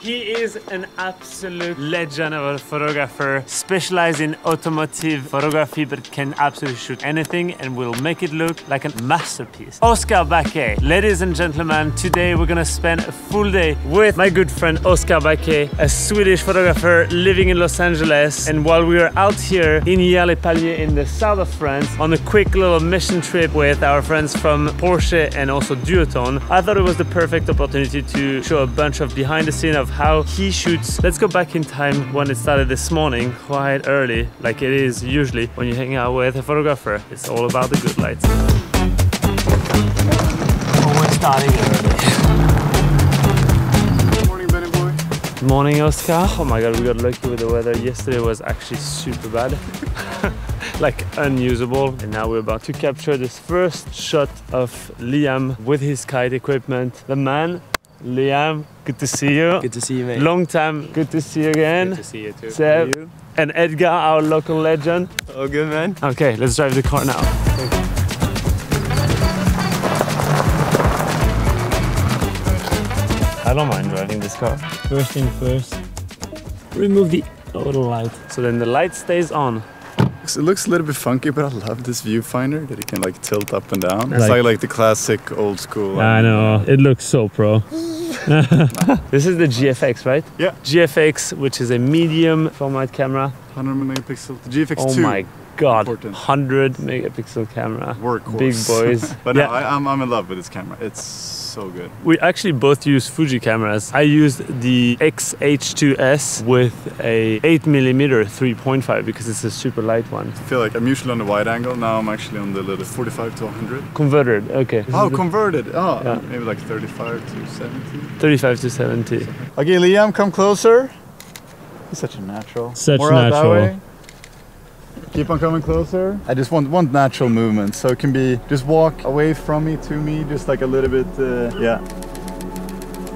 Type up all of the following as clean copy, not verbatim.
He is an absolute legend of a photographer, specialized in automotive photography, but can absolutely shoot anything and will make it look like a masterpiece. Oskar Bakke. Ladies and gentlemen, today we're gonna spend a full day with my good friend Oskar Bakke, a Swedish photographer living in Los Angeles. And while we were out here in Hier-les-Paliers in the south of France on a quick little mission trip with our friends from Porsche and also Duotone, I thought it was the perfect opportunity to show a bunch of behind the scene of how he shoots. Let's go back in time when it started this morning, quite early, like it is usually when you hang out with a photographer. It's all about the good lights. Oh, we're starting early. Good morning, Benny boy. Good morning, Oskar. Oh my god, we got lucky with the weather. Yesterday was actually super bad. Like unusable. And now we're about to capture this first shot of Liam with his kite equipment. The man, Liam, good to see you. Good to see you, mate. Long time, good to see you again. Good to see you too. Seb and Edgar, our local legend. Oh, good, man. Okay, let's drive the car now. I don't mind driving this car. First thing first, remove the auto light. So then the light stays on. It looks a little bit funky, but I love this viewfinder that it can like tilt up and down. It's like the classic old school. I know, it looks so pro. This is the GFX, right? Yeah. GFX, which is a medium format camera. 100 megapixel. The GFX2. Oh my god, Important. 100 megapixel camera. Workhorse. Big boys. But yeah. no, I'm in love with this camera. It's so good. We actually both use Fuji cameras. I used the X-H2S with a 8mm 3.5 because it's a super light one. I feel like I'm usually on the wide angle. Now I'm actually on the little 45 to 100. Converted, okay. Oh, converted. Oh, yeah. Maybe like 35 to 70. 35 to 70. Okay, Liam, come closer. He's such a natural. Such More out that natural. way. Keep on coming closer. I just want natural movement, so it can be just walk away from me to me, just like a little bit, yeah.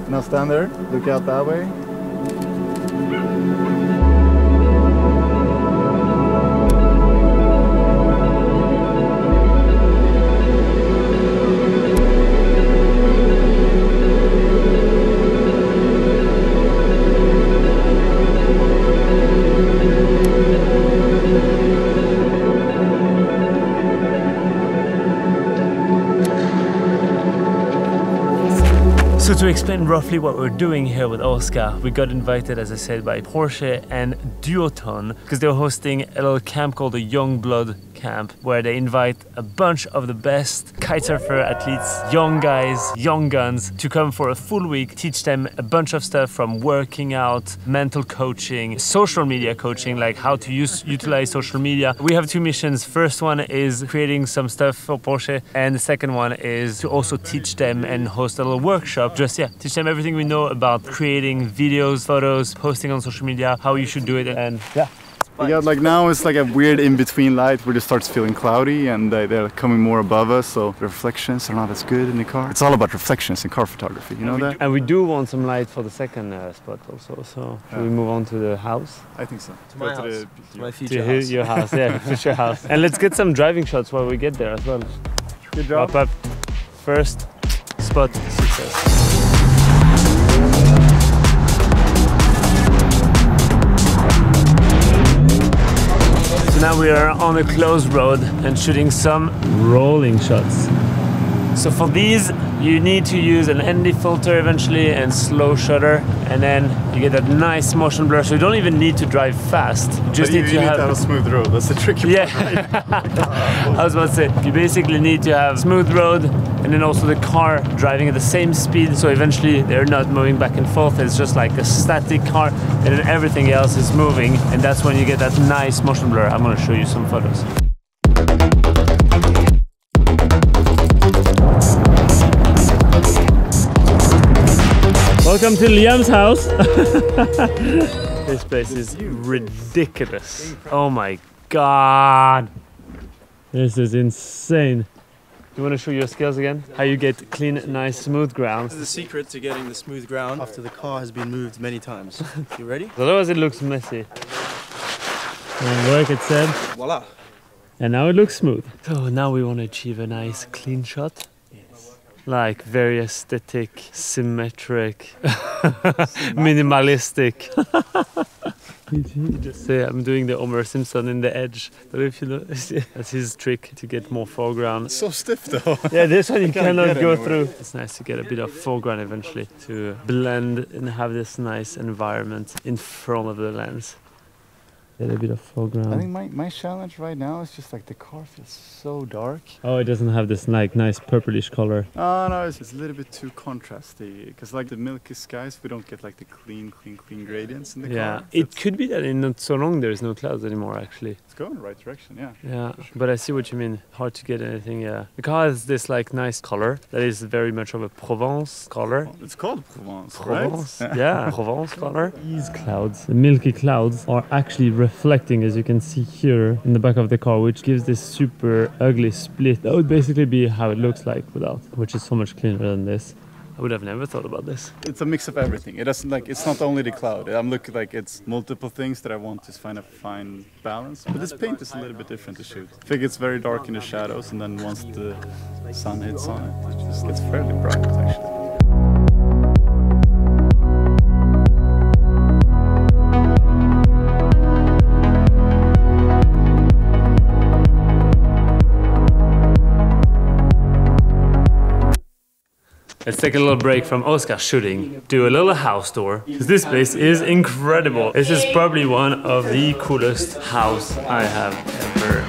Now stand there, look out that way. So to explain roughly what we're doing here with Oskar, we got invited, as I said, by Porsche and Duotone because they were hosting a little camp called the Young Blood Camp, where they invite a bunch of the best kitesurfer athletes, young guys, young guns, to come for a full week, teach them a bunch of stuff from working out, mental coaching, social media coaching, like how to utilize social media. We have two missions. First one is creating some stuff for Porsche, and the second one is to also teach them and host a little workshop. Just teach them everything we know about creating videos, photos, posting on social media, how you should do it, and yeah. Yeah, like now it's like a weird in-between light where it starts feeling cloudy and they're coming more above us, so the reflections are not as good in the car. It's all about reflections in car photography, you know that? And we do want some light for the second spot also, so should we move on to the house? I think so. To my house. To my future To house. your house, yeah, future house. And let's get some driving shots while we get there as well. Good job. Up. First spot success. Now we are on a closed road and shooting some rolling shots. So for these, you need to use an ND filter eventually and slow shutter, and then you get that nice motion blur. So you don't even need to drive fast. You just need to have a smooth road. That's the tricky part. Yeah. I was about to say, you basically need to have smooth road and then also the car driving at the same speed. So eventually they're not moving back and forth. It's just like a static car, and then everything else is moving. And that's when you get that nice motion blur. I'm going to show you some photos. Welcome to Liam's house. This place is ridiculous. Oh my god. This is insane. You want to show your skills again? How you get clean, nice, smooth ground. This is the secret to getting the smooth ground after the car has been moved many times. You ready? Otherwise it looks messy. And work it said. Voila. And now it looks smooth. So now we want to achieve a nice clean shot. Yes. like very aesthetic, symmetric, minimalistic. You just say I'm doing the Homer Simpson in the edge. But if you know, that's his trick to get more foreground. It's so stiff though. Yeah, this one you cannot go anywhere. through. It's nice to get a bit of foreground eventually to blend and have this nice environment in front of the lens. Get a bit of foreground. I think my challenge right now is just like the car feels so dark. Oh, it doesn't have this like nice purplish color. Oh no, it's a little bit too contrasty. Because like the milky skies, we don't get like the clean gradients in the car. Yeah, it could be that in not so long there's no clouds anymore actually. It's going in the right direction, yeah. Yeah, but I see what you mean. Hard to get anything, yeah. The car has this like nice color that is very much of a Provence color. It's called Provence, Provence, right? yeah, Provence color. These clouds, the milky clouds, are actually reflecting, as you can see here in the back of the car, which gives this super ugly split. That would basically be how it looks like without, which is so much cleaner than this. I would have never thought about this. It's a mix of everything. It doesn't like, it's not only the cloud. I'm looking like it's multiple things that I want to find a fine balance. But this paint is a little bit different to shoot. I think it's very dark in the shadows, and then once the sun hits on it, it just gets fairly bright actually. Let's take a little break from Oskar shooting, do a little house tour, because this place is incredible. This is probably one of the coolest house I have ever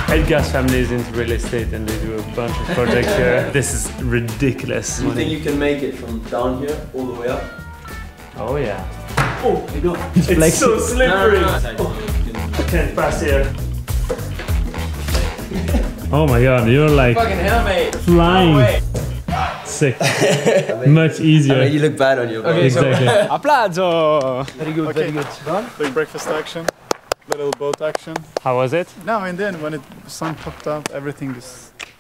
seen. Edgar's family is into real estate and they do a bunch of projects here. This is ridiculous. Do you think you can make it from down here all the way up? Oh yeah. Oh, you go. It's so slippery. Oh. I can't pass here. Oh my god, you're like Fucking hell, mate. flying. Sick. Much easier. I mean, you look bad on your body. Exactly. Applauso! Very good, Okay. very good. Done? Big breakfast action, little boat action. How was it? Now and then when the sun popped up, everything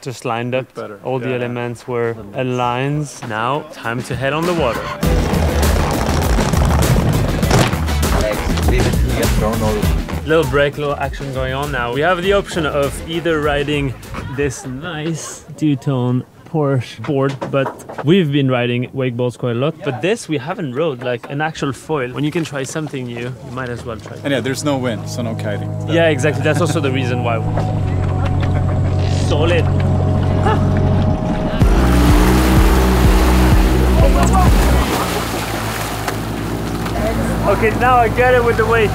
Just lined up. better. All the Yeah. elements were aligned. Now, time to head on the water. Little break, little action going on now. We have the option of either riding this nice two-tone Porsche board, but we've been riding wakeboards quite a lot. But this we haven't rode, like an actual foil. When you can try something new, you might as well try it. And yeah, there's no wind, so no kiting. Yeah, exactly. That's also the reason why. Solid. Okay, now I get it with the weight.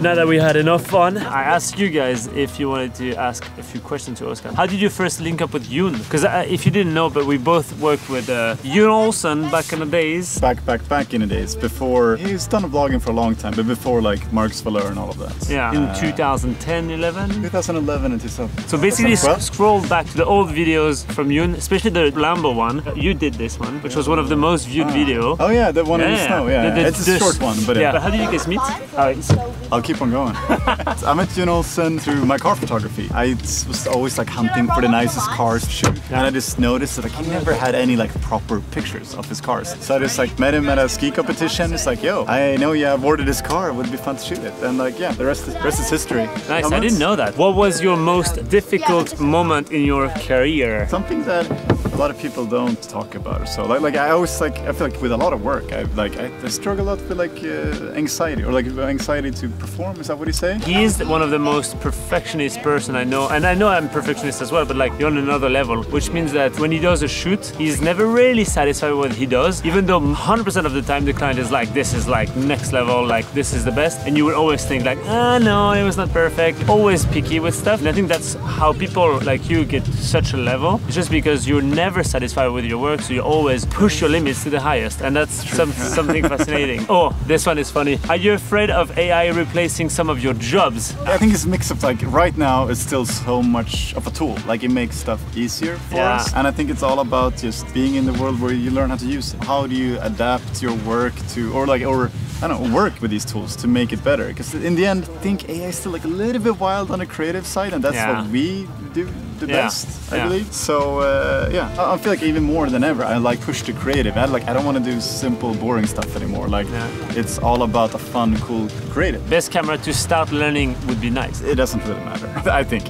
Now that we had enough fun, I asked you guys if you wanted to ask a few questions to Oskar. How did you first link up with Yoon? Because if you didn't know, but we both worked with Yoon Olsen back in the days. Back in the days, before, he's done vlogging for a long time, but before like Marcus Valeur and all of that. Yeah, in 2010, 11? 2011 and 2012. So basically scroll back to the old videos from Yoon, especially the Lambo one. You did this one, which was one of the most viewed video. Oh yeah, the one in the snow, yeah. It's a short one, but yeah. But how did you guys meet? I'll keep on going. I met Yoon Olsen through my car photography. I was always like hunting for the nicest cars to shoot. And I just noticed that like, he never had any like proper pictures of his cars. So I just like met him at a ski competition. It's like, yo, I know you have ordered this car. It would be fun to shoot it. And like, yeah, the rest is history. Nice, I didn't know that. What was your most difficult moment in your career? Something that a lot of people don't talk about. So like I always like, I feel like with a lot of work, I struggle a lot with like anxiety or like anxiety to perform. Is that what you say? He is one of the most perfectionist person I know, and I know I'm perfectionist as well, but like you're on another level, which means that when he does a shoot, he's never really satisfied with what he does, even though 100% of the time the client is like, this is like next level, like this is the best, and you will always think like, ah no, it was not perfect, always picky with stuff. And I think that's how people like you get to such a level. It's just because you're never never satisfied with your work, so you always push your limits to the highest, and that's something fascinating. Oh, this one is funny. Are you afraid of AI replacing some of your jobs? I think it's a mix of like right now it's still so much of a tool. Like it makes stuff easier for us, and I think it's all about just being in the world where you learn how to use it. How do you adapt your work to, or I don't know, work with these tools to make it better? Because in the end, I think AI is still like a little bit wild on the creative side, and that's what we do the best, I believe. So I feel like even more than ever, I like push to creative. I don't want to do simple, boring stuff anymore. Like it's all about a fun, cool, creative. Best camera to start learning would be nice. It doesn't really matter, I think.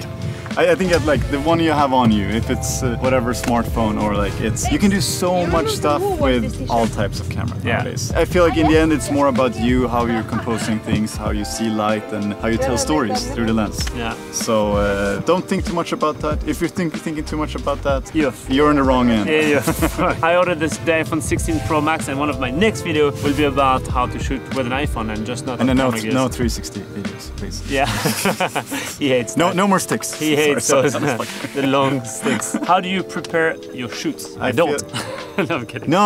I think that like the one you have on you, if it's whatever smartphone or like you can do so much stuff with all types of camera nowadays. I feel like in the end it's more about you, how you're composing things, how you see light and how you tell stories through the lens. Yeah. So don't think too much about that. If you're thinking too much about that, you're in the wrong end. I ordered the iPhone 16 Pro Max, and one of my next video will be about how to shoot with an iPhone and just not. And no 360 videos, please. Yeah. He hates that. No more sticks. He hates those, the long sticks. How do you prepare your shoots? I don't. No, I'm kidding. No,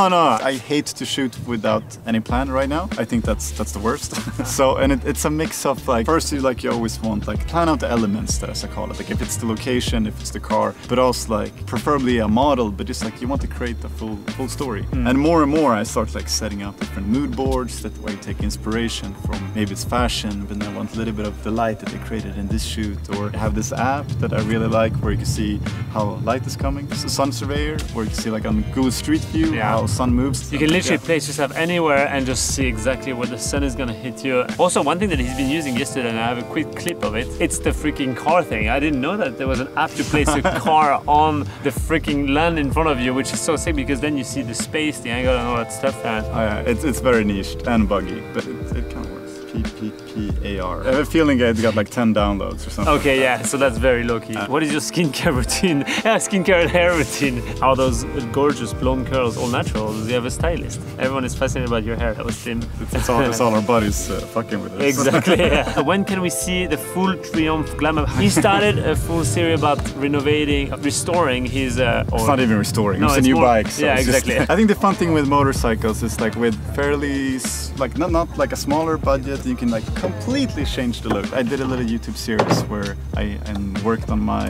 I hate to shoot without any plan right now. I think that's the worst. So, and it's a mix of like, first you always want like plan out the elements, as I call it. Like if it's the location, if it's the car, but also like preferably a model, but just like you want to create the full story. And more I start like setting up different mood boards that way take inspiration from maybe it's fashion, but then I want a little bit of the light that they created in this shoot, or have this app that I really like where you can see how light is coming. It's a sun surveyor where you can see like on Google Street View how sun moves. You can literally place yourself anywhere and just see exactly where the sun is gonna hit you. Also, one thing that he's been using yesterday, and I have a quick clip of it, it's the freaking car thing. I didn't know that there was an app to place a car on the freaking land in front of you, which is so sick because then you see the space, the angle and all that stuff. It's very niche and buggy, but it kind of works. PPPAR. I have a feeling it got like 10 downloads or something. Okay, yeah, so that's very low-key. What is your skincare routine? Skincare and hair routine. How those gorgeous blonde curls, all natural? Do you have a stylist? Everyone is fascinated about your hair. That was Tim. It's all our buddies fucking with us. Exactly, yeah. When can we see the full Triumph Glamour? He started a full series about renovating, restoring his... it's not even restoring, it's a new bike. So yeah, exactly. I think the fun thing with motorcycles is like with fairly, like not like a smaller budget, you can like completely change the look. I did a little YouTube series where I worked on my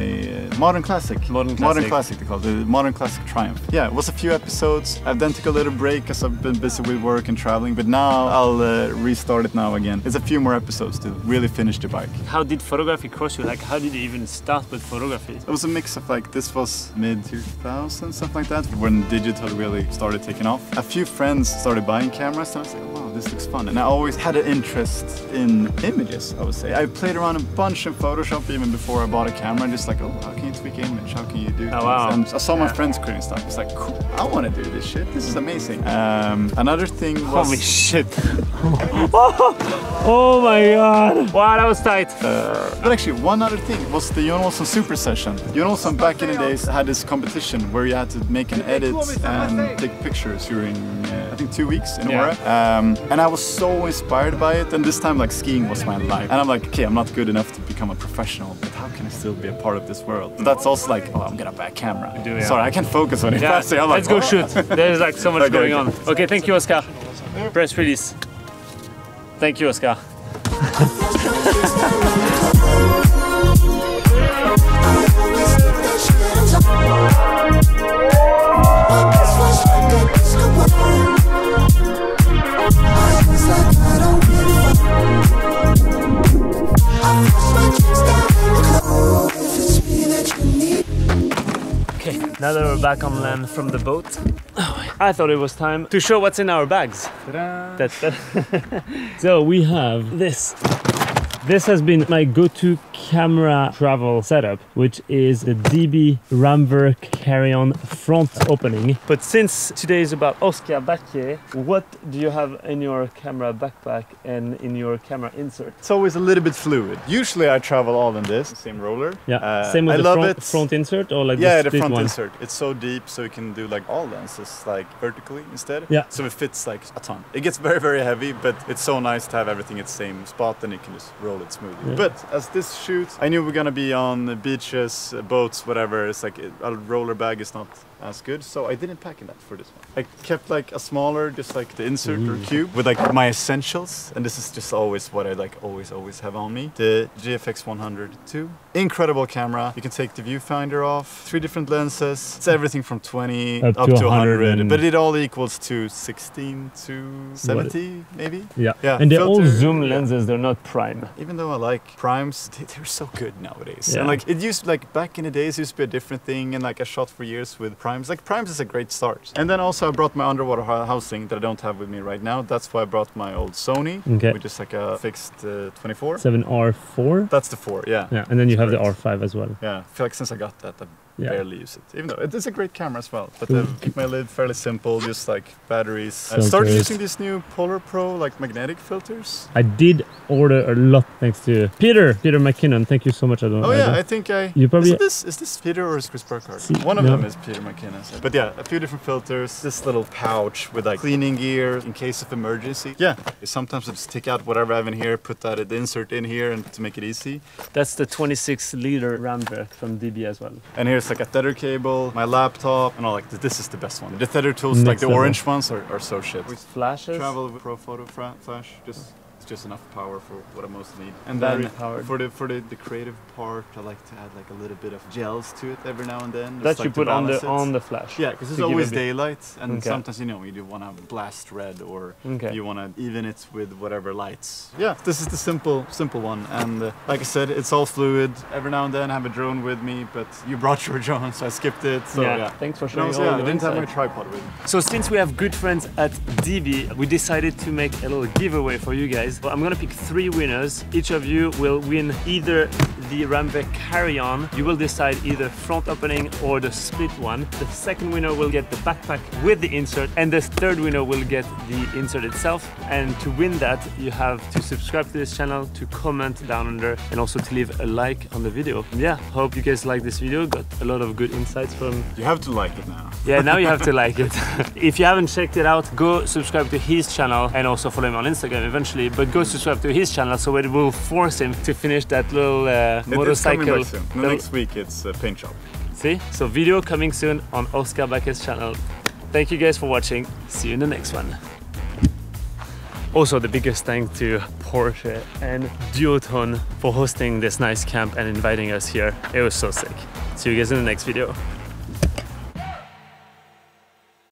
Modern Classic they call it, the Modern Classic Triumph. Yeah, it was a few episodes. I've then took a little break because I've been busy with work and traveling, but now I'll restart it now again. It's a few more episodes to really finish the bike. How did photography cross you? Like, how did you even start with photography? It was a mix of like, this was mid-2000, something like that, when digital really started taking off. A few friends started buying cameras and I was like, wow, this looks fun. And I always had an interest in images, I would say. I played around a bunch in Photoshop even before I bought a camera, just like, oh, how can you tweak an image? How can you do things? Wow. And I saw my friends creating stuff. It's like, cool, I want to do this shit. This is amazing. Another thing was... Holy shit. Oh my god. Wow, that was tight. But actually, one other thing was the Jon Olsson Super Session. Jon Olsson back in the days had this competition where you had to make an edit and take pictures during, I think, 2 weeks in Ortega. And I was so inspired by it. And this time, like, skiing was my life. And I'm like, okay, I'm not good enough to become a professional, but how can I still be a part of this world? And that's also like, oh, I'm gonna buy a camera. Sorry, I can't focus on it. Yeah. I'm like, let's go shoot. There's like so much going on. Okay, thank you, Oskar. Press release. Thank you, Oskar. Okay, now that we're back on land from the boat, I thought it was time to show what's in our bags. So we have this. This has been my go-to camera travel setup, which is the DB Ramver carry-on front opening. But since today is about Oskar Bakke, what do you have in your camera backpack and in your camera insert? It's always a little bit fluid. Usually I travel all in this, same roller. Yeah, same with the front insert or like the front insert. It's so deep so you can do like all lenses like vertically instead. Yeah. So it fits like a ton. It gets very, very heavy, but it's so nice to have everything at the same spot and you can just roll it smoothly. Yeah. But as this shoot, I knew we're gonna be on beaches, boats, whatever. It's like a roller bag is not as good, so I didn't pack in that for this one. I kept like a smaller, just like the insert or cube with like my essentials, and this is just always what I like always have on me. The GFX 100 II. Incredible camera. You can take the viewfinder off, 3 different lenses. It's everything from 20 up to 100, but it all equals to 16 to 70 maybe. Yeah. Yeah. And they're all zoom lenses, they're not prime. Even though I like primes, they're so good nowadays. Yeah. And like it used like back in the days, it used to be a different thing, and like I shot for years with primes. Like primes is a great start. And then also I brought my underwater housing that I don't have with me right now. That's why I brought my old Sony, which is like a fixed 24. 7R4. That's the 4, yeah. Yeah, and then you have the R5 as well. Yeah, I feel like since I got that, I barely use it. Even though it is a great camera as well. But I keep my lid fairly simple, just like batteries. I started using these new Polar Pro like magnetic filters. I did order a lot thanks to Peter McKinnon. Thank you so much. I think You probably... Is this Peter or is Chris Burkhardt? One of them is Peter McKinnon. So. But yeah, a few different filters. This little pouch with like cleaning gear in case of emergency. Yeah, sometimes I just take out whatever I have in here, put that insert in here, and to make it easy. That's the 26-liter Ramberg from DB as well. And here's like a tether cable, my laptop, and all like this is the best one. The tether tools, like the orange ones, are so shit. With flashes. Travel with Pro Photo flash, just enough power for what I most need. And then for the creative part, I like to add like a little bit of gels to it every now and then. That you put on the flash. Yeah, because there's always daylight, and sometimes you do want to blast red, or you want to even it with whatever lights. Yeah, this is the simple one, and like I said, it's all fluid. Every now and then I have a drone with me, but you brought your drone, so I skipped it. So yeah, thanks for showing. I didn't have my tripod with me. So since we have good friends at DB, we decided to make a little giveaway for you guys. Well, I'm gonna pick 3 winners. Each of you will win either the Ramberg carry-on. You will decide either front opening or the split one. The second winner will get the backpack with the insert, and the third winner will get the insert itself. And to win that, you have to subscribe to this channel, to comment down under, and also to leave a like on the video. And yeah, hope you guys like this video. Got a lot of good insights from... You have to like it now. Yeah, now you have to like it. If you haven't checked it out, go subscribe to his channel and also follow him on Instagram eventually. But go subscribe to his channel, so it will force him to finish that little motorcycle. It's coming soon. Next week it's paint shop. See? So video coming soon on Oskar Bakke's channel. Thank you guys for watching. See you in the next one. Also, the biggest thank to Porsche and Duotone for hosting this nice camp and inviting us here. It was so sick. See you guys in the next video.